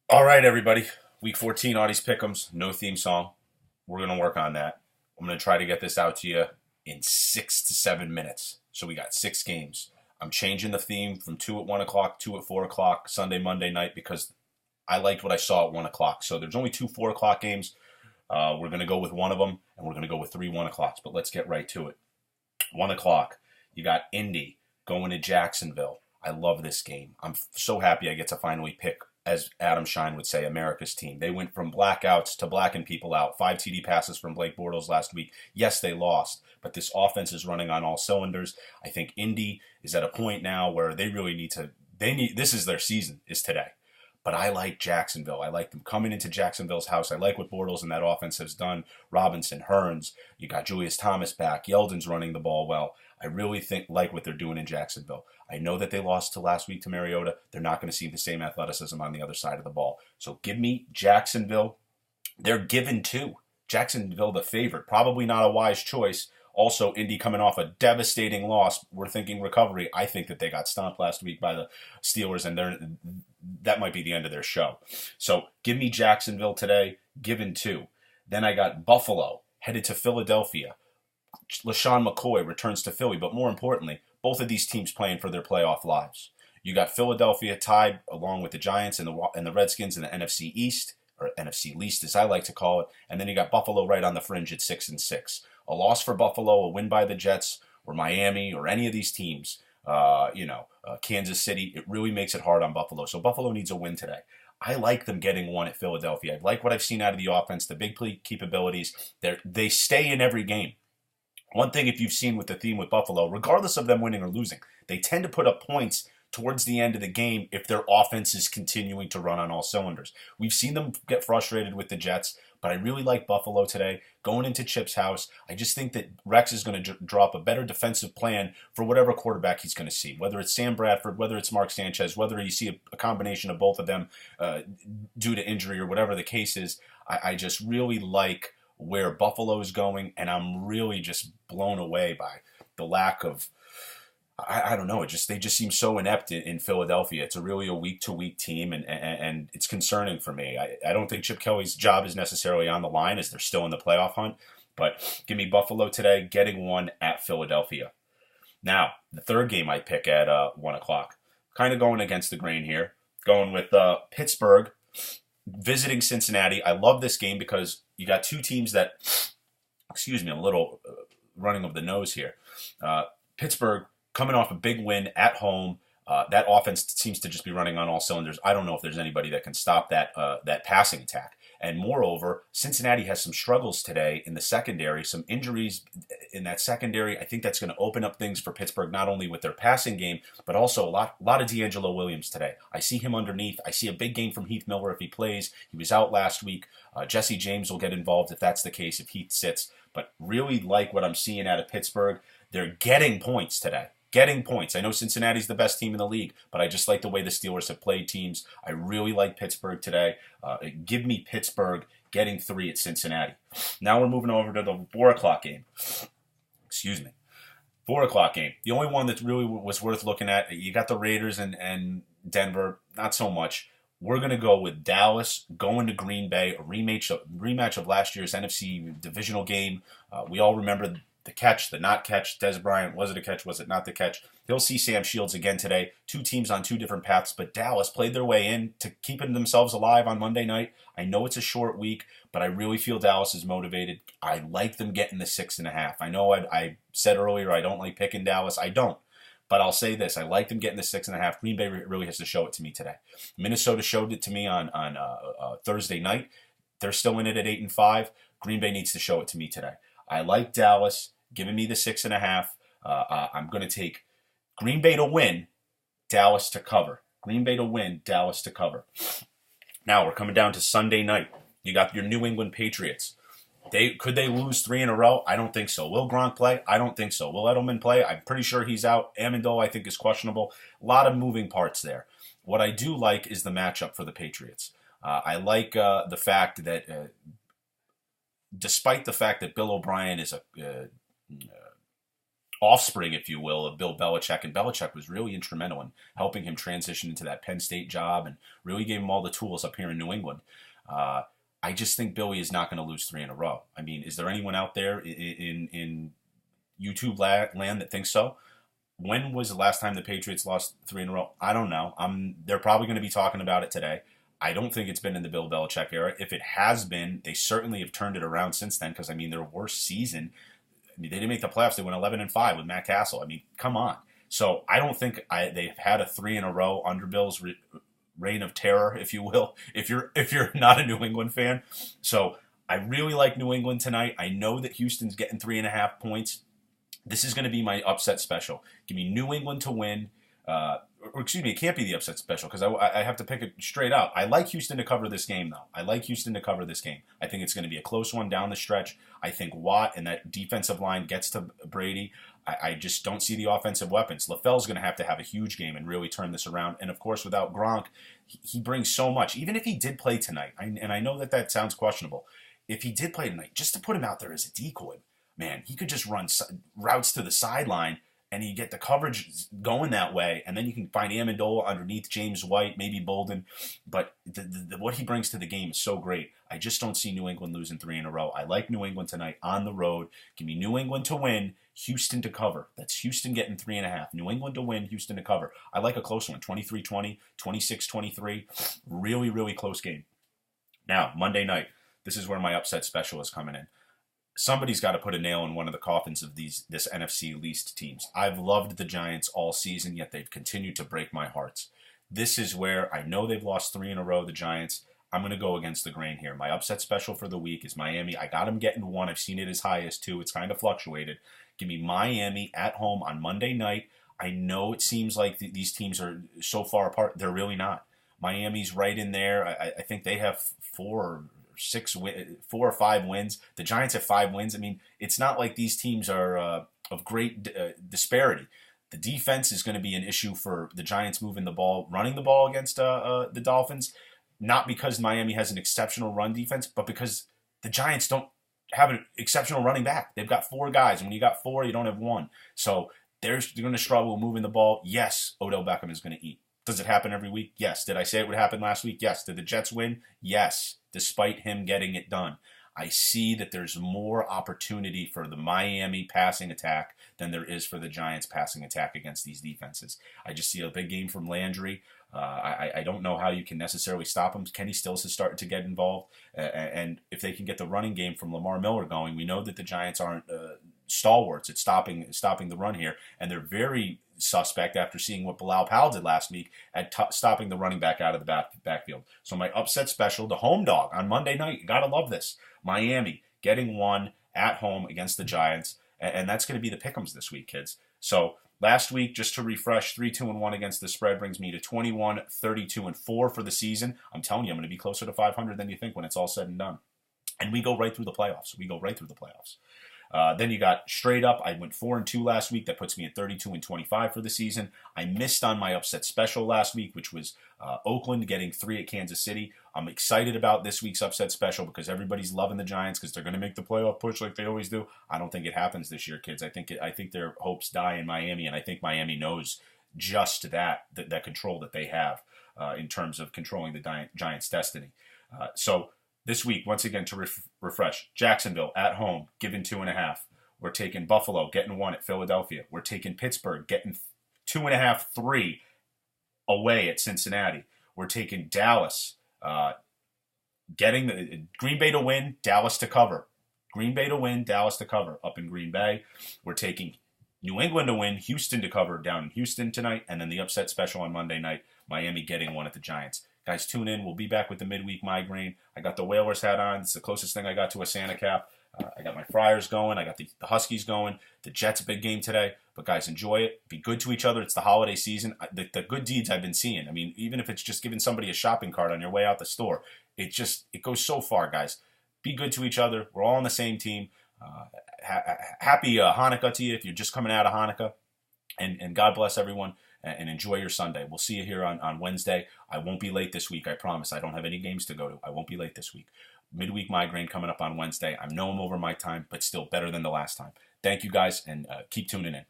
All right, everybody. Week 14, Auty's Pick'ems. No theme song. We're going to work on that. I'm going to try to get this out to you in 6 to 7 minutes. So we got 6 games. I'm changing the theme from 2 at 1 o'clock, 2 at 4 o'clock, Sunday, Monday night, because I liked what I saw at 1 o'clock. So there's only 2 4 o'clock games. We're going to go with one of them, and we're going to go with 3 1 o'clocks. But let's get right to it. 1 o'clock, you got Indy going to Jacksonville. I love this game. I'm so happy I get to finally pick, as Adam Shine would say, America's team. They went from blackouts to blacking people out. 5 TD passes from Blake Bortles last week. Yes, they lost, but this offense is running on all cylinders. I think Indy is at a point now where they really need to. This is their season, is today. But I like Jacksonville. I like them coming into Jacksonville's house. I like what Bortles and that offense has done. Robinson, Hearns, you got Julius Thomas back. Yeldon's running the ball well. I really like what they're doing in Jacksonville. I know that they lost to last week to Mariota. They're not going to see the same athleticism on the other side of the ball. So give me Jacksonville. They're given two. Jacksonville the favorite. Probably not a wise choice. Also, Indy coming off a devastating loss. We're thinking recovery. I think that they got stomped last week by the Steelers, and that might be the end of their show. So give me Jacksonville today, given two. Then I got Buffalo headed to Philadelphia. LaShawn McCoy returns to Philly, but more importantly, both of these teams playing for their playoff lives. You got Philadelphia tied along with the Giants and the Redskins in the NFC East, or NFC least as I like to call it, and then you got Buffalo right on the fringe at 6-6. A loss for Buffalo, a win by the Jets or Miami or any of these teams, Kansas City, it really makes it hard on Buffalo. So Buffalo needs a win today. I like them getting one at Philadelphia. I like what I've seen out of the offense, the big play capabilities. They stay in every game. One thing, if you've seen with the theme with Buffalo, regardless of them winning or losing, they tend to put up points towards the end of the game if their offense is continuing to run on all cylinders. We've seen them get frustrated with the Jets, but I really like Buffalo today. Going into Chip's house, I just think that Rex is going to drop a better defensive plan for whatever quarterback he's going to see, whether it's Sam Bradford, whether it's Mark Sanchez, whether you see a combination of both of them due to injury or whatever the case is. I just really like where Buffalo is going, and I'm really just blown away by the lack of, I don't know, they just seem so inept in Philadelphia. It's really a week-to-week team, and it's concerning for me. I don't think Chip Kelly's job is necessarily on the line as they're still in the playoff hunt, but give me Buffalo today, getting one at Philadelphia. Now, the third game I pick at 1 o'clock, kind of going against the grain here, going with Pittsburgh visiting Cincinnati. I love this game because you got two teams that, excuse me, I'm a little running of the nose here. Pittsburgh coming off a big win at home. That offense seems to just be running on all cylinders. I don't know if there's anybody that can stop that passing attack. And moreover, Cincinnati has some struggles today in the secondary, some injuries in that secondary. I think that's going to open up things for Pittsburgh, not only with their passing game, but also a lot of D'Angelo Williams today. I see him underneath. I see a big game from Heath Miller if he plays. He was out last week. Jesse James will get involved if that's the case, if Heath sits. But really like what I'm seeing out of Pittsburgh. They're getting points today. Getting points. I know Cincinnati's the best team in the league, but I just like the way the Steelers have played teams. I really like Pittsburgh today. Give me Pittsburgh getting 3 at Cincinnati. Now we're moving over to the 4 o'clock game. Excuse me. 4 o'clock game. The only one that really was worth looking at, you got the Raiders and Denver. Not so much. We're going to go with Dallas going to Green Bay, a rematch of last year's NFC divisional game. We all remember the catch, the not catch. Dez Bryant, was it a catch? Was it not the catch? He'll see Sam Shields again today. Two teams on two different paths, but Dallas played their way in to keeping themselves alive on Monday night. I know it's a short week, but I really feel Dallas is motivated. I like them getting the 6.5. I know I said earlier I don't like picking Dallas. I don't. But I'll say this. I like them getting the 6.5. Green Bay really has to show it to me today. Minnesota showed it to me on Thursday night. They're still in it at 8-5. Green Bay needs to show it to me today. I like Dallas giving me the 6.5. I'm going to take Green Bay to win, Dallas to cover. Green Bay to win, Dallas to cover. Now we're coming down to Sunday night. You got your New England Patriots. Could they lose 3 in a row? I don't think so. Will Gronk play? I don't think so. Will Edelman play? I'm pretty sure he's out. Amendola, I think, is questionable. A lot of moving parts there. What I do like is the matchup for the Patriots. I like the fact that despite the fact that Bill O'Brien is offspring, if you will, of Bill Belichick. And Belichick was really instrumental in helping him transition into that Penn State job and really gave him all the tools up here in New England. I just think Billy is not going to lose 3 in a row. I mean, is there anyone out there in YouTube land that thinks so? When was the last time the Patriots lost 3 in a row? I don't know. They're probably going to be talking about it today. I don't think it's been in the Bill Belichick era. If it has been, they certainly have turned it around since then, because, I mean, their worst season, I mean, they didn't make the playoffs. They went 11-5 with Matt Castle. I mean, come on. So I don't think they've had a 3 in a row under Bill's reign of terror, if you will, if you're not a New England fan. So I really like New England tonight. I know that Houston's getting 3.5 points. This is going to be my upset special. Give me New England to win. Or excuse me, it can't be the upset special because I have to pick it straight out. I like Houston to cover this game, though. I like Houston to cover this game. I think it's going to be a close one down the stretch. I think Watt and that defensive line gets to Brady. I just don't see the offensive weapons. LaFleur's going to have a huge game and really turn this around. And, of course, without Gronk, he brings so much. Even if he did play tonight, and I know that sounds questionable, if he did play tonight, just to put him out there as a decoy, man, he could just run routes to the sideline, and you get the coverage going that way, and then you can find Amendola underneath James White, maybe Bolden. But what he brings to the game is so great. I just don't see New England losing 3 in a row. I like New England tonight on the road. Give me New England to win, Houston to cover. That's Houston getting 3.5. New England to win, Houston to cover. I like a close one, 23-20, 26-23. Really, really close game. Now, Monday night, this is where my upset special is coming in. Somebody's got to put a nail in one of the coffins of this NFC least teams. I've loved the Giants all season, yet they've continued to break my hearts. This is where I know they've lost 3 in a row, the Giants. I'm going to go against the grain here. My upset special for the week is Miami. I got them getting 1. I've seen it as high as 2. It's kind of fluctuated. Give me Miami at home on Monday night. I know it seems like these teams are so far apart. They're really not. Miami's right in there. I think they have 4 or 5 wins. The Giants have 5 wins. I mean, it's not like these teams are of great disparity. The defense is going to be an issue for the Giants moving the ball, running the ball against the Dolphins, not because Miami has an exceptional run defense, but because the Giants don't have an exceptional running back. They've got 4 guys. And when you got 4, you don't have 1. So they're going to struggle moving the ball. Yes, Odell Beckham is going to eat. Does it happen every week? Yes. Did I say it would happen last week? Yes. Did the Jets win? Yes. Despite him getting it done. I see that there's more opportunity for the Miami passing attack than there is for the Giants passing attack against these defenses. I just see a big game from Landry. I don't know how you can necessarily stop him. Kenny Stills has started to get involved. And if they can get the running game from Lamar Miller going, we know that the Giants aren't stalwarts at stopping the run here. And they're very suspect after seeing what Bilal Powell did last week at stopping the running back out of the backfield. So my upset special, the home dog on Monday night, you got to love this. Miami getting 1 at home against the Giants. And that's going to be the pick'ems this week, kids. So last week, just to refresh, 3-2-1 against the spread brings me to 21-32-4 for the season. I'm telling you, I'm going to be closer to 500 than you think when it's all said and done. And we go right through the playoffs. Then you got straight up. I went 4-2 last week. That puts me at 32-25 for the season. I missed on my upset special last week, which was Oakland getting 3 at Kansas City. I'm excited about this week's upset special because everybody's loving the Giants because they're going to make the playoff push like they always do. I don't think it happens this year, kids. I think their hopes die in Miami, and I think Miami knows just that control that they have in terms of controlling the Giants' destiny. So this week, once again, to refresh, Jacksonville at home, given 2.5. We're taking Buffalo, getting 1 at Philadelphia. We're taking Pittsburgh, getting 2.5, 3 away at Cincinnati. We're taking Dallas, getting the Green Bay to win, Dallas to cover. Green Bay to win, Dallas to cover up in Green Bay. We're taking New England to win, Houston to cover down in Houston tonight, and then the upset special on Monday night, Miami getting 1 at the Giants. Guys, tune in. We'll be back with the midweek migraine. I got the Whalers hat on. It's the closest thing I got to a Santa cap. I got my Friars going. I got the Huskies going. The Jets, big game today. But, guys, enjoy it. Be good to each other. It's the holiday season. The good deeds I've been seeing. I mean, even if it's just giving somebody a shopping cart on your way out the store, it goes so far, guys. Be good to each other. We're all on the same team. Happy Hanukkah to you if you're just coming out of Hanukkah. And God bless everyone. And enjoy your Sunday. We'll see you here on Wednesday. I won't be late this week, I promise. I don't have any games to go to. I won't be late this week. Midweek migraine coming up on Wednesday. I know I'm over my time, but still better than the last time. Thank you guys, and keep tuning in.